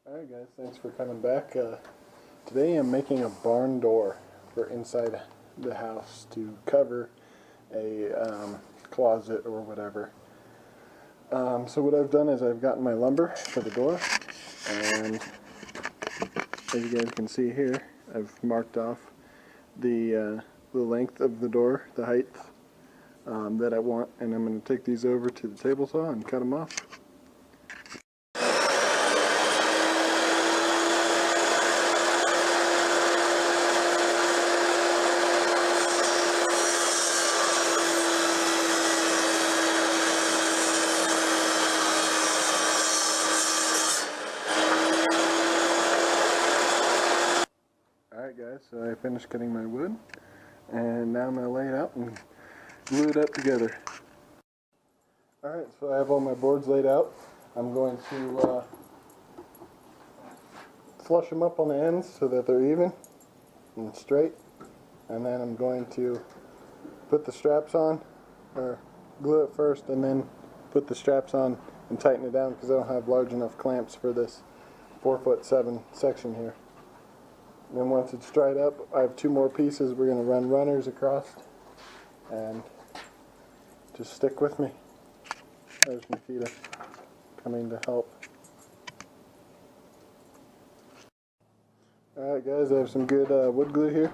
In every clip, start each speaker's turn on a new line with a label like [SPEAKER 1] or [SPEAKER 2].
[SPEAKER 1] Alright guys, thanks for coming back. Today I'm making a barn door for inside the house to cover a closet or whatever. So what I've done is I've gotten my lumber for the door, and as you guys can see here, I've marked off the length of the door, the height that I want, and I'm going to take these over to the table saw and cut them off. Alright guys, so I finished cutting my wood, and now I'm going to lay it out and glue it up together. Alright, so I have all my boards laid out. I'm going to flush them up on the ends so that they're even and straight, and then I'm going to put the straps on, or glue it first and then put the straps on and tighten it down because I don't have large enough clamps for this 4'7" section here. And then once it's dried up, I have two more pieces. We're going to run runners across, and just stick with me. There's Nikita coming to help. Alright guys, I have some good wood glue here,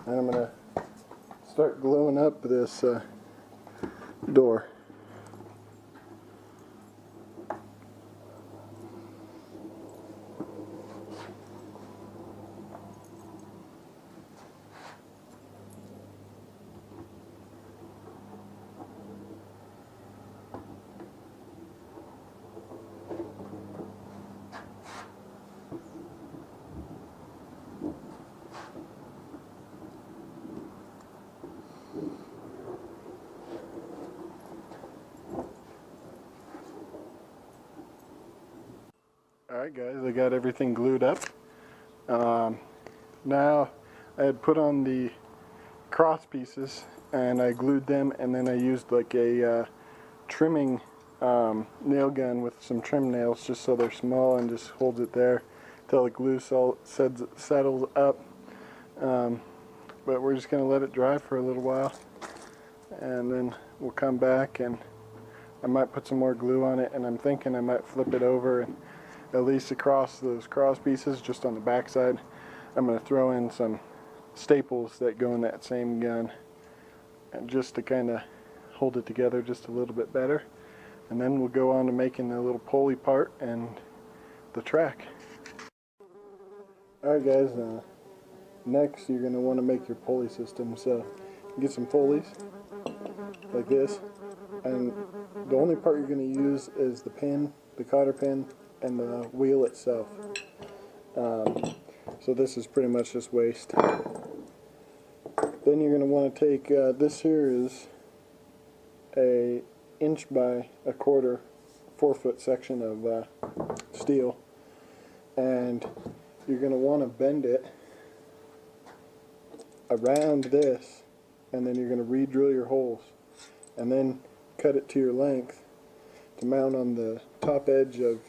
[SPEAKER 1] and I'm going to start gluing up this door. Alright guys, I got everything glued up. Now I had put on the cross pieces and I glued them, and then I used like a trimming nail gun with some trim nails just so they're small, and just holds it there till the glue settles up. But we're just going to let it dry for a little while, and then we'll come back and I might put some more glue on it, and I'm thinking I might flip it over and at least across those cross pieces, just on the back side, I'm going to throw in some staples that go in that same gun, and just to kind of hold it together just a little bit better. And then we'll go on to making the little pulley part and the track. Alright guys, next you're going to want to make your pulley system. So get some pulleys like this, and the only part you're going to use is the pin, the cotter pin, and the wheel itself. So this is pretty much just waste. Then you're going to want to take, this here is a 1 by 1/4 4-foot section of steel, and you're going to want to bend it around this, and then you're going to re-drill your holes, and then cut it to your length to mount on the top edge of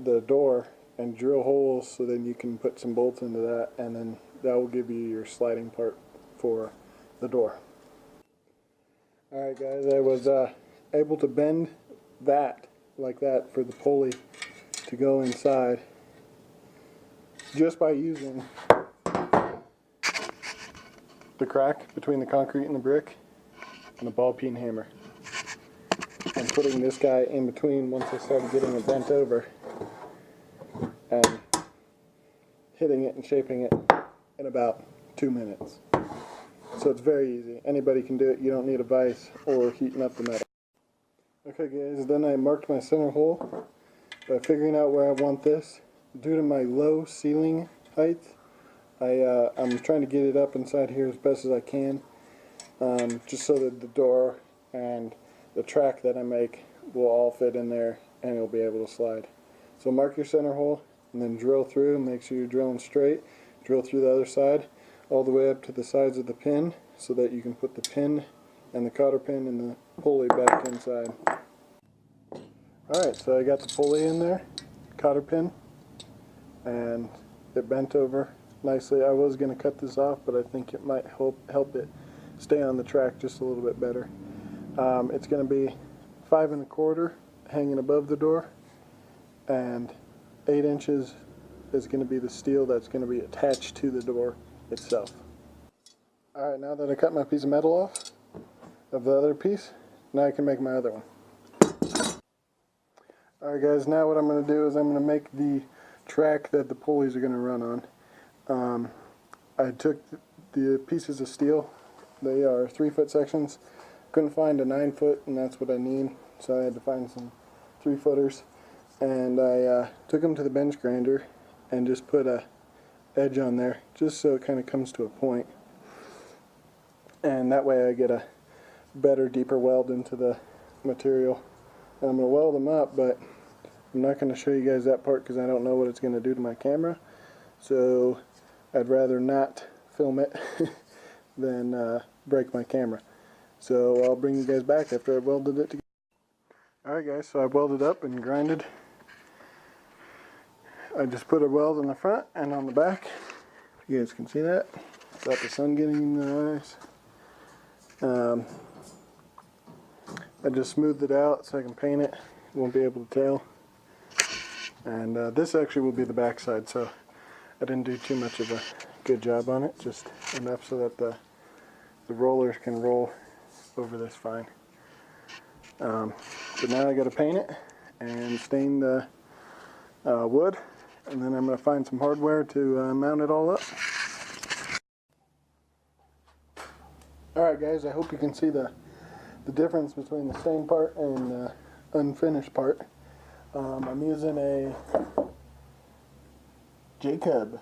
[SPEAKER 1] the door, and drill holes so then you can put some bolts into that, and then that will give you your sliding part for the door. Alright guys, I was able to bend that like that for the pulley to go inside just by using the crack between the concrete and the brick and a ball peen hammer, and putting this guy in between once I started getting it bent over, and hitting it and shaping it in about 2 minutes. So it's very easy. Anybody can do it. You don't need a vise or heating up the metal. Okay guys, then I marked my center hole by figuring out where I want this. Due to my low ceiling height, I'm trying to get it up inside here as best as I can, just so that the door and the track that I make will all fit in there and it'll be able to slide. So mark your center hole and then drill through, and make sure you're drilling straight. Drill through the other side all the way up to the sides of the pin so that you can put the pin and the cotter pin and the pulley back inside. Alright, so I got the pulley in there, cotter pin, and it bent over nicely. I was going to cut this off, but I think it might help it stay on the track just a little bit better. It's going to be 5 1/4 hanging above the door, and 8 inches is going to be the steel that's going to be attached to the door itself. Alright, now that I cut my piece of metal off of the other piece, now I can make my other one. Alright guys, now what I'm going to do is I'm going to make the track that the pulleys are going to run on. I took the pieces of steel. They are 3-foot sections. Couldn't find a 9-foot, and that's what I need, so I had to find some 3-footers. And I took them to the bench grinder and just put a edge on there, just so it kind of comes to a point. And that way I get a better, deeper weld into the material. And I'm going to weld them up, but I'm not going to show you guys that part because I don't know what it's going to do to my camera. So I'd rather not film it than break my camera. So I'll bring you guys back after I've welded it together. Alright guys, so I've welded up and grinded. I just put a weld on the front and on the back. You guys can see that. Got the sun getting in the eyes. I just smoothed it out so I can paint it. You won't be able to tell. And this actually will be the back side, so I didn't do too much of a good job on it, just enough so that the rollers can roll over this fine. But now I got to paint it and stain the wood, and then I'm going to find some hardware to mount it all up. Alright guys, I hope you can see the difference between the stained part and the unfinished part. I'm using a Jacob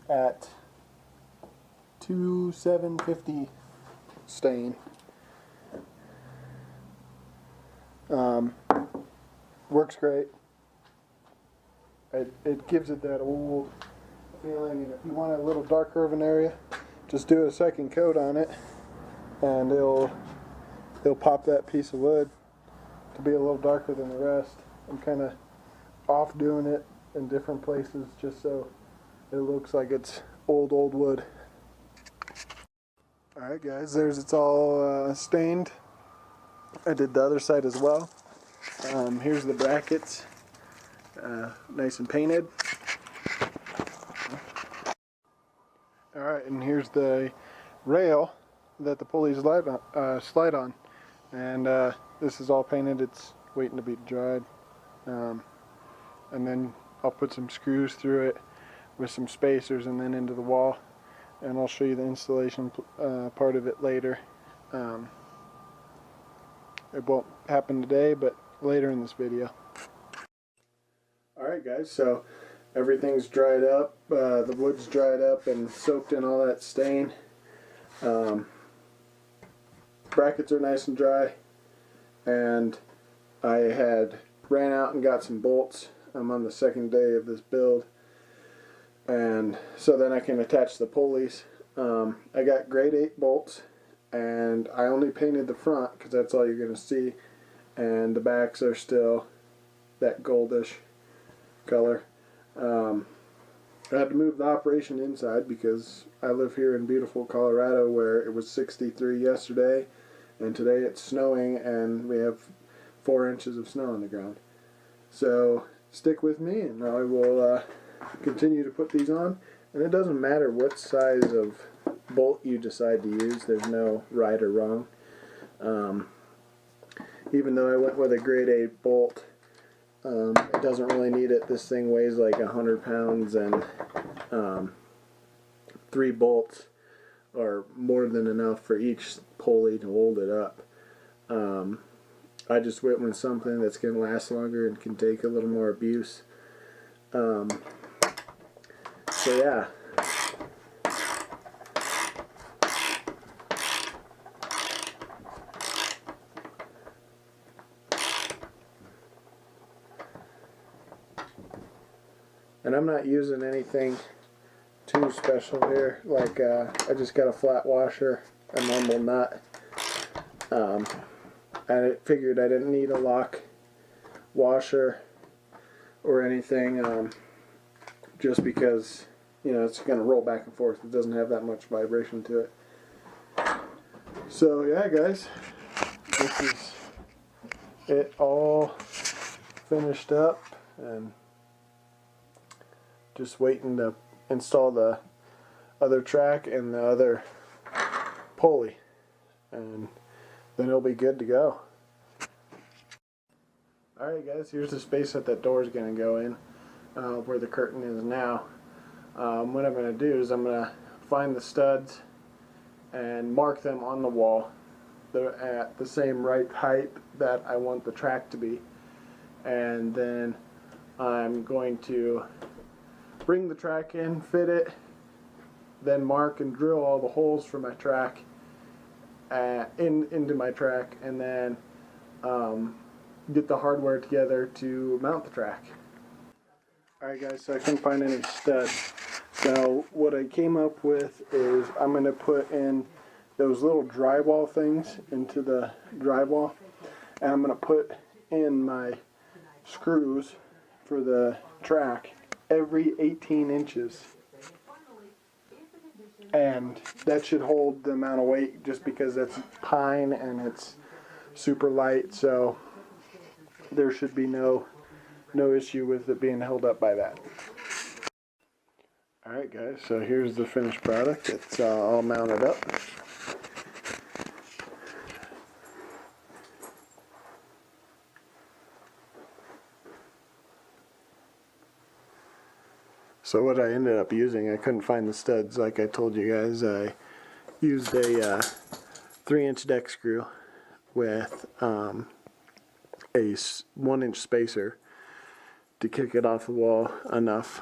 [SPEAKER 1] at 2750 stain. Works great. It gives it that old feeling, and if you want a little darker of an area, just do a second coat on it, and it'll pop that piece of wood to be a little darker than the rest. I'm kind of off doing it in different places just so it looks like it's old wood. Alright guys, it's all stained. I did the other side as well. Here's the brackets, nice and painted. Alright, and here's the rail that the pulleys slide on. And this is all painted. It's waiting to be dried. And then I'll put some screws through it with some spacers and then into the wall. And I'll show you the installation part of it later. It won't happen today, but later in this video. Alright guys, so everything's dried up. The wood's dried up and soaked in all that stain. Brackets are nice and dry, and I had ran out and got some bolts. I'm on the second day of this build, and so then I can attach the pulleys. I got grade 8 bolts, and I only painted the front because that's all you're going to see, and the backs are still that goldish color. I had to move the operation inside because I live here in beautiful Colorado where it was 63 yesterday, and today it's snowing and we have 4 inches of snow on the ground. So stick with me and I will continue to put these on. And it doesn't matter what size of bolt you decide to use, there's no right or wrong. Even though I went with a grade 8 bolt, it doesn't really need it. This thing weighs like 100 pounds, and 3 bolts are more than enough for each pulley to hold it up. I just went with something that's going to last longer and can take a little more abuse. So yeah. And I'm not using anything too special here. Like I just got a flat washer, a normal nut. I figured I didn't need a lock washer or anything. just because, you know, it's going to roll back and forth. It doesn't have that much vibration to it. So yeah, guys, this is it all finished up, and just waiting to install the other track and the other pulley, and then it'll be good to go. Alright guys, here's the space that door is going to go in, where the curtain is now. What I'm going to do is I'm going to find the studs and mark them on the wall. They're at the same right height that I want the track to be, and then I'm going to bring the track in, fit it, then mark and drill all the holes for my track into my track, and then get the hardware together to mount the track. Alright guys, so I couldn't find any studs. So what I came up with is I'm going to put in those little drywall things into the drywall, and I'm going to put in my screws for the track every 18 inches. And that should hold the amount of weight, just because that's pine and it's super light, so there should be no issue with it being held up by that. Alright guys, so here's the finished product. It's all mounted up. So what I ended up using, I couldn't find the studs like I told you guys. I used a 3-inch deck screw with a 1-inch spacer to kick it off the wall enough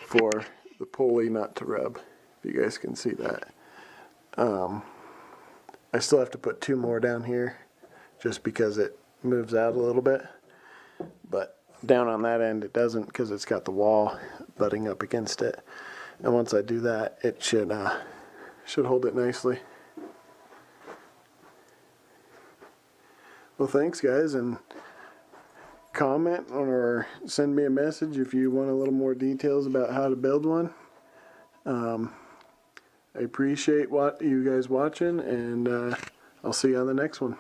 [SPEAKER 1] for the pulley not to rub, if you guys can see that. I still have to put 2 more down here just because it moves out a little bit, but down on that end it doesn't, because it's got the wall butting up against it. And once I do that, it should hold it nicely. Well, thanks guys, and comment or send me a message if you want a little more details about how to build one. I appreciate you guys watching, and I'll see you on the next one.